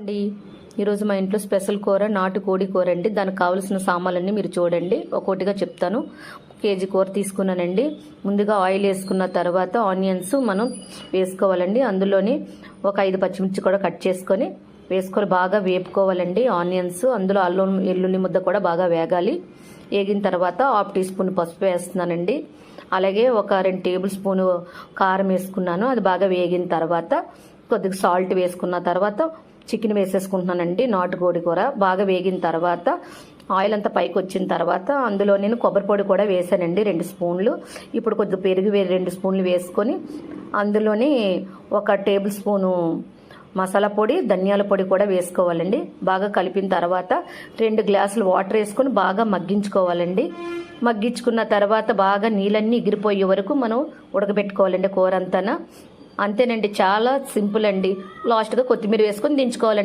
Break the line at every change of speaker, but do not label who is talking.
అండి, ఈరోజు మా ఇంట్లో స్పెషల్ కూర నాటుకోడి కూర అండి. దానికి కావాల్సిన సామాన్లన్నీ మీరు చూడండి, ఒక్కొక్కటిగా చెప్తాను. కేజీ కూర తీసుకున్నానండి. ముందుగా ఆయిల్ వేసుకున్న తర్వాత ఆనియన్స్ మనం వేసుకోవాలండి. అందులోని ఒక 5 పచ్చిమిర్చి కూడా కట్ చేసుకొని వేసుకొని బాగా వేపుకోవాలండి ఆనియన్స్. అందులో అల్లం వెల్లుల్లి ముద్ద కూడా బాగా వేగాలి. వేగిన తర్వాత 1/2 టీ స్పూన్ పసుపు వేస్తున్నానండి. అలాగే ఒక 2 టేబుల్ స్పూన్ కారం వేసుకున్నాను. అది బాగా వేగిన తర్వాత కొద్దిగా సాల్ట్ వేసుకున్న తర్వాత చికెన్ వేసేసుకుంటున్నానండి. నాటుకోడి కూర బాగా వేగిన తర్వాత ఆయిల్ అంతా పైకి వచ్చిన తర్వాత అందులో నేను కొబ్బరి పొడి కూడా వేసానండి 2 స్పూన్లు. ఇప్పుడు కొద్దిగా పెరుగు 2 స్పూన్లు వేసుకొని అందులోని 1 టేబుల్ స్పూను మసాలా పొడి, ధనియాల పొడి కూడా వేసుకోవాలండి. బాగా కలిపిన తర్వాత 2 గ్లాసులు వాటర్ వేసుకొని బాగా మగ్గించుకోవాలండి. మగ్గించుకున్న తర్వాత బాగా నీళ్ళన్నీ ఎగిరిపోయే వరకు మనం ఉడకబెట్టుకోవాలండి కూర అంతా. అంతేనండి, చాలా సింపుల్ అండి. లాస్ట్గా కొత్తిమీర వేసుకొని దించుకోవాలండి.